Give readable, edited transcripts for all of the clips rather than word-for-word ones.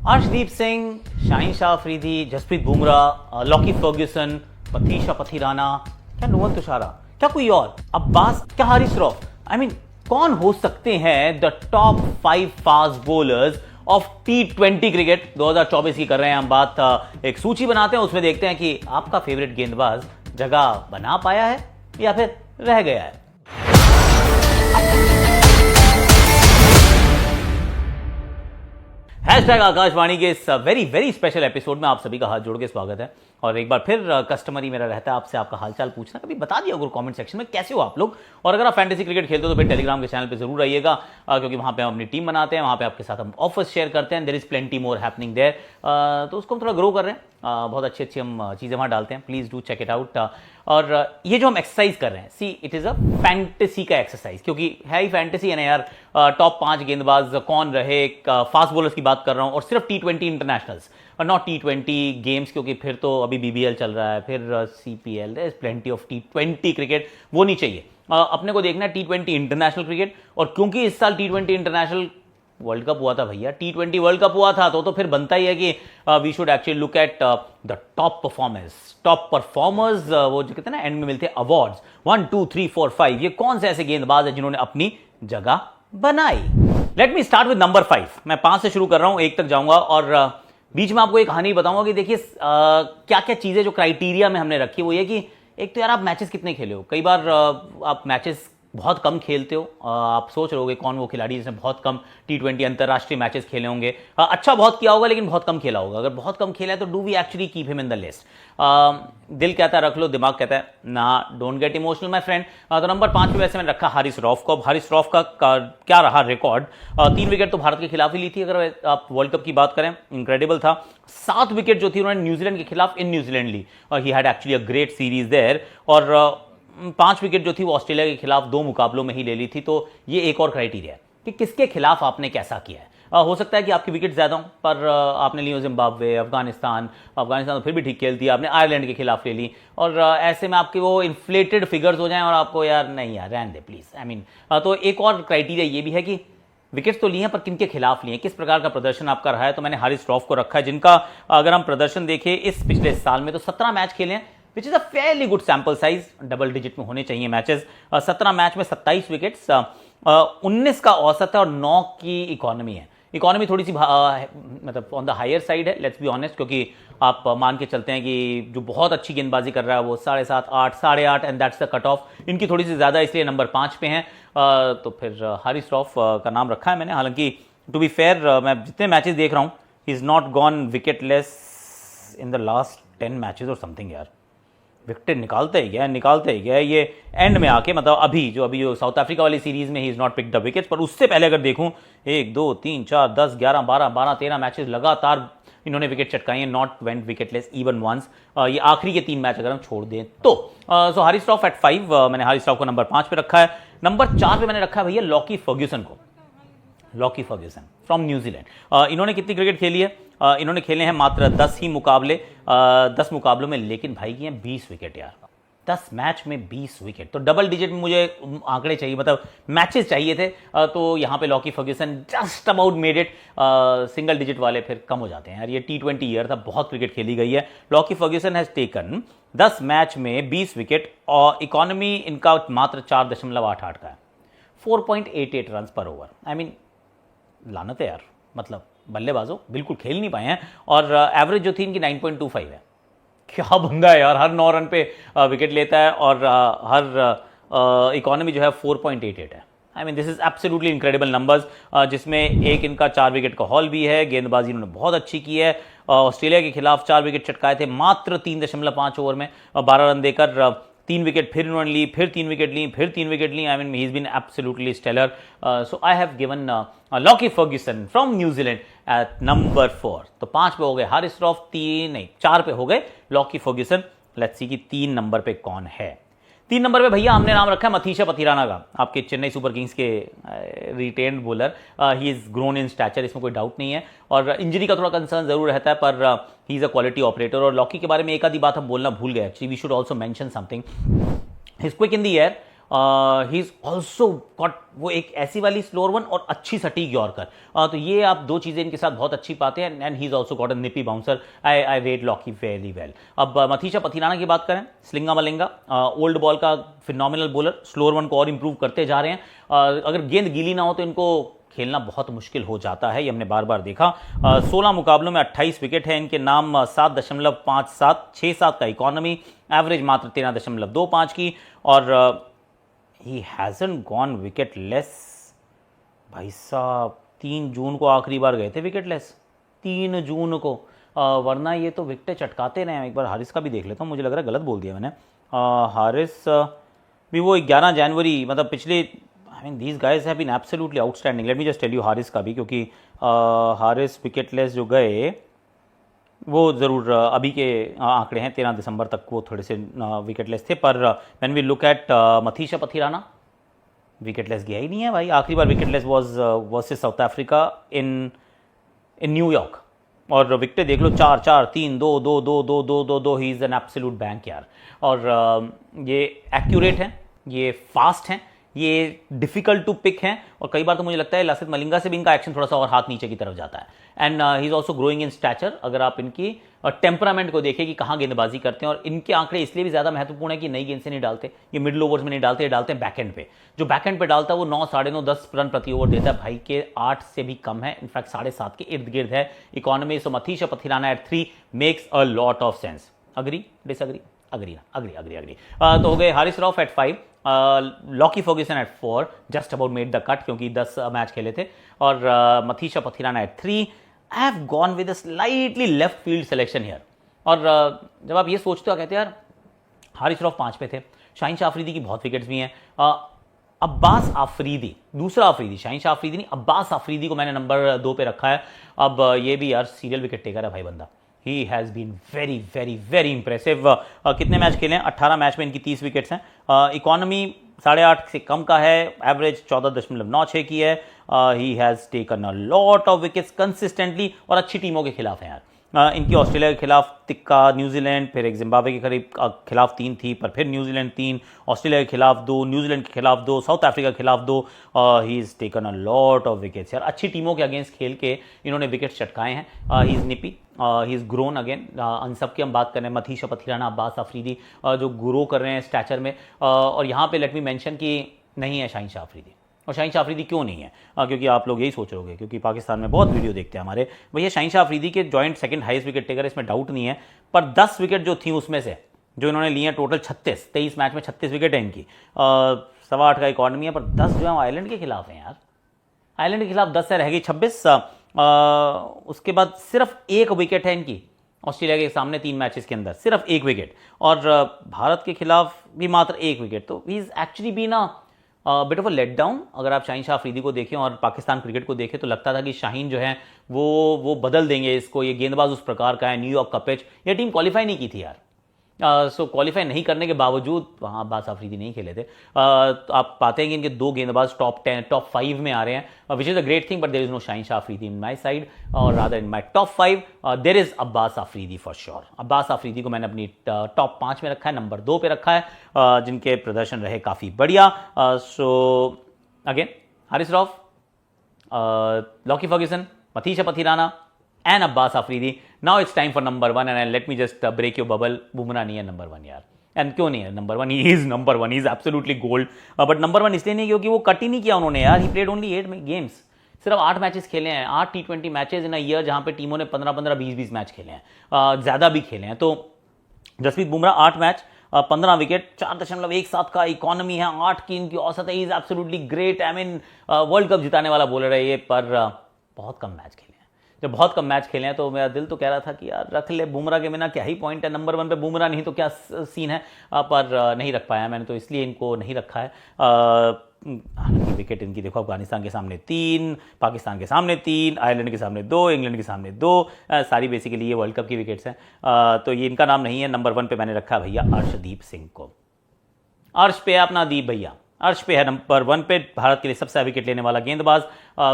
Arshdeep Singh, Shaheen Shah Afridi, Jasprit Bumrah, Lockie Ferguson, पथीशा Pathirana, क्या नुवन तुषारा, क्या कोई और, अब्बास, क्या हारिस रऊफ, कौन हो सकते हैं the top 5 fast bowlers of T20 cricket 2024 की कर रहे हैं हम बात। एक सूची बनाते हैं, उसमें देखते हैं कि आपका फेवरेट गेंदबाज जगह बना पाया है या फिर रह गया है। हैशटैग आकाशवाणी के इस वेरी वेरी स्पेशल एपिसोड में आप सभी का हाथ जोड़ के स्वागत है। और एक बार फिर कस्टमरी मेरा रहता है आपसे आपका हालचाल पूछना। कभी बता दिया अगर कमेंट सेक्शन में कैसे हो आप लोग, और अगर आप फैंटेसी क्रिकेट खेलते हो तो फिर टेलीग्राम के चैनल पे जरूर आइएगा, क्योंकि वहां पे हम अपनी टीम बनाते हैं, वहां पे आपके साथ हम ऑफर्स शेयर करते हैं। There is plenty more happening there, तो उसको हम थोड़ा ग्रो कर रहे हैं। बहुत अच्छी अच्छी हम चीज़ें वहाँ डालते हैं, please do check it out. और ये जो हम एक्सरसाइज कर रहे हैं, see it is a fantasy का एक्सरसाइज, क्योंकि है ही फैंटेसी है ना यार। टॉप 5 गेंदबाज कौन रहे, फास्ट बॉलर्स की बात कर रहा हूँ, और सिर्फ T20 इंटरनेशनल्स और नॉट T20 गेम्स, क्योंकि फिर तो अभी BBL चल रहा है, फिर CPL, there is plenty of T20 cricket, वो नहीं चाहिए। अपने को देखना है T20 इंटरनेशनल क्रिकेट। और क्योंकि इस साल T20 इंटरनेशनल वर्ल्ड कप हुआ था भैया, T20 वर्ल्ड कप हुआ था, तो फिर बनता ही है कि we should actually look at the top performers. वो जो कहते हैं ना एंड में मिलते हैं अवार्ड्स, 1 2 3 4 5, ये कौन से ऐसे गेंदबाज हैं जिन्होंने अपनी जगह बनाई। Let me start with number 5। मैं 5 से शुरू कर रहा हूं, 1 तक जाऊंगा, और बीच में आपको एक कहानी बताऊंगा कि देखिए क्या क्या चीजें जो क्राइटेरिया में हमने रखी, वो ये कि एक तो यार आप मैचेस कितने खेले हो। कई बार आप मैचेस बहुत कम खेलते हो। आप सोच रहे होगे कौन वो खिलाड़ी जिसने बहुत कम T20 अंतरराष्ट्रीय मैचेस खेले होंगे। अच्छा बहुत किया होगा लेकिन बहुत कम खेला होगा। अगर बहुत कम खेला है तो do we actually keep him in the list. दिल कहता है रख लो, दिमाग कहता है ना, don't get emotional my friend. तो नंबर 5 पे वैसे मैंने रखा हारिस रऊफ को। अब हारिस रऊफ का क्या रहा रिकॉर्ड, 3 विकेट तो भारत के खिलाफ ही ली थी। अगर आप वर्ल्ड कप की बात करें, इनक्रेडिबल था। 7 विकेट जो थी उन्होंने न्यूजीलैंड के खिलाफ इन न्यूजीलैंड ली, और he had actually a great series there. और 5 विकेट जो थी वो ऑस्ट्रेलिया के खिलाफ 2 मुकाबलों में ही ले ली थी। तो ये एक और क्राइटेरिया है कि किसके खिलाफ आपने कैसा किया है। हो सकता है कि आपकी विकेट ज्यादा हो, पर आपने ली हो जिम्बाब्वे, अफगानिस्तान तो फिर भी ठीक खेलती है, आपने आयरलैंड के खिलाफ ले ली, और ऐसे में आपके वो इन्फ्लेटेड फिगर्स हो जाएं और आपको यार नहीं यार रहने दे प्लीज। तो एक और क्राइटेरिया ये भी है कि विकेट्स तो लिए हैं पर किनके खिलाफ लिए हैं, किस प्रकार का प्रदर्शन आपका रहा है। तो मैंने हारिस रऊफ को रखा है, जिनका अगर हम प्रदर्शन देखें इस पिछले साल में तो 17 मैच खेले हैं, which is a fairly good sample size. Double digit में होने चाहिए मैचेस। 17 मैच में 27 विकेट्स, 19 का औसत है और 9 की इकोनॉमी है। इकोनॉमी थोड़ी सी मतलब ऑन द हायर साइड है, लेट्स बी ऑनेस्ट, क्योंकि आप मान के चलते हैं कि जो बहुत अच्छी गेंदबाजी कर रहा है वो 7.5 8 8.5 and that's the cut off. इनकी थोड़ी सी ज्यादा, इसलिए नंबर 5 पे हैं। तो फिर हारिस रऊफ का नाम रखा है मैंने। हालांकि टू बी फेयर, मैं जितने मैचेस देख रहा हूँ, ही is not gone wicketless in the last 10 matches और समथिंग यार। विकेट निकालते ही गया ये एंड में आके, मतलब अभी जो साउथ अफ्रीका वाली सीरीज में he is not pick the wickets. पर उससे पहले अगर देखूं 1 2 3 4 10 11 12 13 मैचेस लगातार इन्होंने विकेट चटकाई है, not went wicketless even once. ये आखिरी के 3 मैच अगर हम छोड़ दें तो। सो हारिस रऊफ एट 5, मैंने हारिस रऊफ को नंबर 5 पे रखा है। नंबर 4 पे मैंने रखा है भैया लॉकी फर्ग्यूसन को। Lockie Ferguson from New Zealand. इन्होंने कितनी क्रिकेट खेली है? इन्होंने खेले हैं मात्र 10 ही मुकाबले, 10 मुकाबलों में, लेकिन भाई की हैं 20 विकेट यार। 10 मैच में 20 विकेट, तो डबल डिजिट में मुझे आंकड़े चाहिए, मतलब मैचेस चाहिए थे। तो यहाँ पे Lockie Ferguson just about made it. Single digit वाले फिर कम हो जाते हैं यार। ये T20 ईयर था, बहुत क्रिकेट खेली गई है। Lockie Ferguson has taken 10 match में 20 विकेट, और इकोनॉमी इनका मात्र 4.88 का है, 4.88 रन पर ओवर। लानत है यार, मतलब बल्लेबाजों बिल्कुल खेल नहीं पाए हैं। और एवरेज जो थी इनकी 9.25 है। क्या बंदा है यार, हर 9 रन पे विकेट लेता है, और हर इकोनॉमी जो है 4.88 है। This is absolutely incredible numbers, जिसमें एक इनका 4 विकेट का हॉल भी है। गेंदबाजी इन्होंने बहुत अच्छी की है। ऑस्ट्रेलिया के खिलाफ 4 विकेट चटकाए थे मात्र 3.5 ओवर में, 12 रन देकर। 3 विकेट फिर उन्होंने ली, फिर 3 विकेट ली, फिर 3 विकेट ली। He is been absolutely stellar. So I have given Lockie Ferguson from New Zealand at number 4। तो 5 पे हो गए हारिस रऊफ, 4 पे हो गए लॉकी फर्ग्यूसन। लेट्स सी कि 3 नंबर पे कौन है। 3 नंबर पे भैया हमने नाम रखा है मथीशा पथीराना का, आपके चेन्नई सुपर किंग्स के retained bowler. He is grown in stature, इसमें कोई डाउट नहीं है, और इंजरी का थोड़ा कंसर्न जरूर रहता है, पर he is a quality operator. और लॉकी के बारे में एक आधी बात हम बोलना भूल गए, actually we should also mention something. He is quick in the air, he is also got वो एक ऐसी वाली स्लोअर वन और अच्छी सटीक यॉर्कर। तो ये आप दो चीज़ें इनके साथ बहुत अच्छी पाते हैं, and he is also got a nippy bouncer. I rate Lockie very well. अब मथीशा पथिराना की बात करें, स्लिंगा मलिंगा ओल्ड बॉल का फिनोमिनल बॉलर, स्लोअर वन को और इंप्रूव करते जा रहे हैं। अगर गेंद गीली ना हो तो इनको खेलना बहुत मुश्किल हो जाता है, ये हमने बार बार देखा। 16 मुकाबलों में 28 विकेट है इनके नाम, 7.57, 6-7 का इकोनॉमी, एवरेज मात्र 13.25 की, और he hasn't gone wicket less. भाई साहब 3 जून को आखिरी बार गए थे विकेट लेस, 3 जून को, वरना ये तो विकेटें चटकाते रहे हैं। एक बार हारिस का भी देख लेता हूँ, मुझे लग रहा है गलत बोल दिया मैंने। हारिस भी वो 11 जनवरी, मतलब पिछले, I mean these guys have been absolutely outstanding. Let me just tell you Haris का भी, क्योंकि हारिस विकेटलेस जो गए वो ज़रूर अभी के आंकड़े हैं, 13 दिसंबर तक वो थोड़े से विकेटलेस थे। पर when we look at Matheesha Pathirana, wicketless गया ही नहीं है भाई। आखिरी बार wicketless was versus South Africa in New York, और विकेट देख लो 4-4, 3-2, 2-2, 2-2, 2-2, he is an absolute bank यार। और ये एक्यूरेट हैं, ये फास्ट हैं, ये डिफिकल्ट टू पिक हैं, और कई बार तो मुझे लगता है लसित मलिंगा से भी इनका एक्शन थोड़ा सा और हाथ नीचे की तरफ जाता है। And he is also growing in stature. अगर आप इनकी टेम्परामेंट को देखें कि कहाँ गेंदबाजी करते हैं, और इनके आंकड़े इसलिए भी ज़्यादा महत्वपूर्ण है कि नई गेंद से नहीं डालते, ये मिडिल ओवर्स में नहीं डालते, ये डालते हैं बैकएंड पे। जो बैकएंड पे डालता है वो 9, 9.5, 10 रन प्रति ओवर देता है भाई, के 8 से भी कम है, इनफैक्ट 7.5 के इर्द गिर्द है economy. So Matheesha Pathirana at 3 makes a lot of sense. Agree, disagree? Agree ना, अग्री। तो हो गए Haris Rauf at 5, Lockie Ferguson at 4, just about made the cut क्योंकि 10 मैच खेले थे, और Matheesha Pathirana at 3। I have gone with a slightly left field selection here. और जब आप ये सोचते हो, कहते हैं यार हारिस रऊफ 5 पे थे, शाहीन शाह अफरीदी की बहुत विकेट्स भी हैं, अब्बास आफरीदी, दूसरा आफरीदी, शाहीन शाह अफरीदी नहीं, अब्बास आफरीदी को मैंने नंबर 2 पे रखा है। अब ये भी यार सीरियल विकेट टेकर है भाई बंदा। He has been very very very impressive. कितने मैच खेले हैं? 18 मैच में इनकी 30 विकेट्स हैं। इकोनॉमी 8.5 से कम का है, एवरेज 14.96 की है। He has taken a lot of wickets consistently, और अच्छी टीमों के खिलाफ हैं यार। इनकी ऑस्ट्रेलिया के खिलाफ तिक्का, न्यूजीलैंड, फिर एक जिम्बाब्वे के खिलाफ 3 थी, पर फिर न्यूजीलैंड 3, ऑस्ट्रेलिया के खिलाफ 2, न्यूजीलैंड के खिलाफ 2, साउथ अफ्रीका के खिलाफ 2। He is taken a lot of wickets यार। अच्छी टीमों के अगेंस्ट खेल के इन्होंने विकेट्स चटकाए हैं। He is nippy, he is grown again. उन सब की हम बात करें, मथीशा पथिराना, अब्बास आफरीदी जो ग्रो कर रहे हैं स्टैचर में। और यहाँ पे लेट मी मेंशन कि नहीं है शाहीन शाह अफरीदी। और शाहीन शाह अफरीदी क्यों नहीं है? क्योंकि आप लोग यही सोच रहे होगे, क्योंकि पाकिस्तान में बहुत वीडियो देखते हैं हमारे भैया, शाहीन शाह अफरीदी के joint second highest wicket taker, इसमें डाउट नहीं है। पर 10 विकेट जो थी उसमें से जो इन्होंने लिए हैं, टोटल 36, 23 मैच में 36 विकेट है इनकी, 8.25 का इकॉनमी है, पर 10 जो है आयरलैंड के खिलाफ है यार। आयरलैंड के खिलाफ 10 से रह गई 26। उसके बाद सिर्फ 1 विकेट है इनकी ऑस्ट्रेलिया के सामने 3 मैचेस के अंदर, सिर्फ 1 विकेट, और भारत के खिलाफ भी मात्र 1 विकेट। तो he is actually been a bit of a let down. अगर आप शाहीन शाह अफरीदी को देखें और पाकिस्तान क्रिकेट को देखें तो लगता था कि शाहीन जो है वो बदल देंगे इसको, ये गेंदबाज उस प्रकार का है, न्यूयॉर्क का पिच। ये टीम क्वालिफाई नहीं की थी यार। सो क्वालिफाई नहीं करने के बावजूद वहाँ अब्बास आफरीदी नहीं खेले थे। तो आप पाते हैं कि इनके 2 गेंदबाज टॉप 10, टॉप 5 में आ रहे हैं, which is a great thing, but there is no Shaheen Shah Afridi in my side, और rather in my top 5 there is Abbas Afridi for sure. Abbas Afridi को मैंने अपनी टॉप 5 में रखा है, नंबर 2 पे रखा है, जिनके प्रदर्शन रहे काफ़ी बढ़िया। So again Haris Rauf, Lockie Ferguson, Matheesha Pathirana and Abbas Afridi. Now it's time for number 1, and let me just break your bubble. Bumrah नहीं है नंबर 1 यार, एंड क्यों नहीं है number 1? He is number 1, he is absolutely gold. But number 1 इसलिए नहीं क्योंकि वो कट ही नहीं किया उन्होंने यार। ही प्लेड ओनली 8 गेम्स, सिर्फ 8 मैचेस खेले हैं, 8 T20 matches in a year, जहां पे टीमों ने 15-15, 20-20 मैच खेले हैं, ज़्यादा भी खेले हैं। तो जसप्रीत बुमराह 8 मैच, 15 विकेट, 4.17 का इकोनॉमी है, 8 की इनकी औसत है। He is absolutely great. I mean world cup जिताने वाला बॉलर है ये, पर बहुत कम मैच खेले। जब बहुत कम मैच खेले हैं तो मेरा दिल तो कह रहा था कि यार रख ले, बुमराह के बिना क्या ही पॉइंट है, नंबर 1 पे बुमराह नहीं तो क्या सीन है, पर नहीं रख पाया मैंने, तो इसलिए इनको नहीं रखा है। विकेट इनकी देखो, अफगानिस्तान के सामने 3, पाकिस्तान के सामने 3, आयरलैंड के सामने 2, इंग्लैंड के सामने 2, सारी बेसिकली ये वर्ल्ड कप की विकेट्स हैं। तो ये इनका नाम नहीं है। नंबर 1 पे मैंने रखा है भैया अर्शदीप सिंह को। अर्श पे अपना दीप भैया, अर्श पे है नंबर 1 पे, भारत के लिए सबसे विकेट लेने वाला गेंदबाज,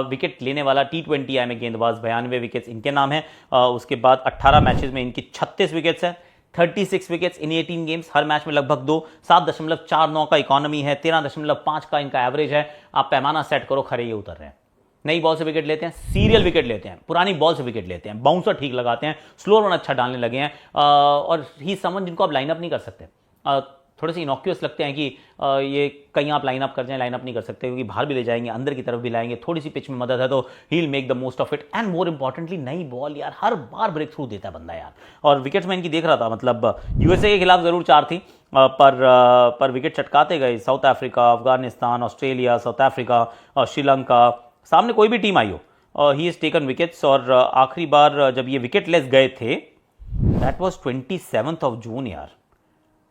विकेट लेने वाला T20I में गेंदबाज, 92 विकेट्स इनके नाम है। उसके बाद 18 मैचेस में इनकी 36 विकेट्स हैं, 36 wickets in 18 games, her match में लगभग 2, 7.49 का इकोनॉमी है, 13.5 का इनका एवरेज है। आप पैमाना सेट करो, खरे ये उतर रहे हैं। नई बॉल से विकेट लेते हैं, सीरियल विकेट लेते हैं, पुरानी बॉल से विकेट लेते हैं, बाउंसर ठीक लगाते हैं, स्लोअर रन अच्छा डालने लगे हैं, और ही समन जिनको आप लाइनअप नहीं कर सकते। थोड़े से इनॉक्यूअस लगते हैं कि ये कहीं आप लाइनअप कर जाएं, लाइनअप नहीं कर सकते क्योंकि बाहर भी ले जाएंगे, अंदर की तरफ भी लाएंगे, थोड़ी सी पिच में मदद है तो he will make the most of it. And more importantly नई बॉल यार, हर बार ब्रेक थ्रू देता है बंदा यार। और विकेट्स में इनकी देख रहा था, मतलब यूएसए के खिलाफ जरूर 4 थी, पर विकेट चटकाते गए। South Africa, Afghanistan, Australia, south Africa, Sri Lanka, सामने कोई भी टीम आई हो, ही इज टेकन विकेट्स। और आखिरी बार जब ये विकेट लेस गए थे, दैट वॉज 27 जून यार।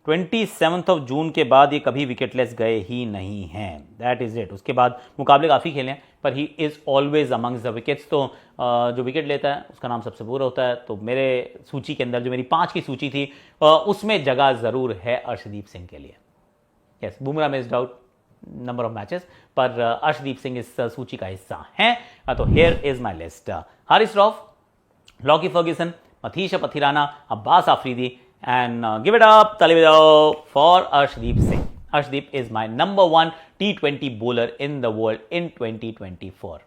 27 जून के बाद ये कभी विकेटलेस गए ही नहीं हैं। That is it. उसके बाद मुकाबले काफ़ी खेले हैं, पर he is always amongst the wickets. तो जो विकेट लेता है उसका नाम सबसे बुरा होता है। तो मेरे सूची के अंदर जो मेरी 5 की सूची थी, उसमें जगह ज़रूर है अर्शदीप सिंह के लिए। Yes, Bumrah missed out number of matches, पर अर्शदीप सिंह इस सूची का हिस्सा हैं। तो here is my list: Haris Rauf, Lockie Ferguson, Matheesha Pathirana, Abbas Afridi, and give it up, tali bajao for Arshdeep Singh. Arshdeep is my number 1 T20 bowler in the world in 2024.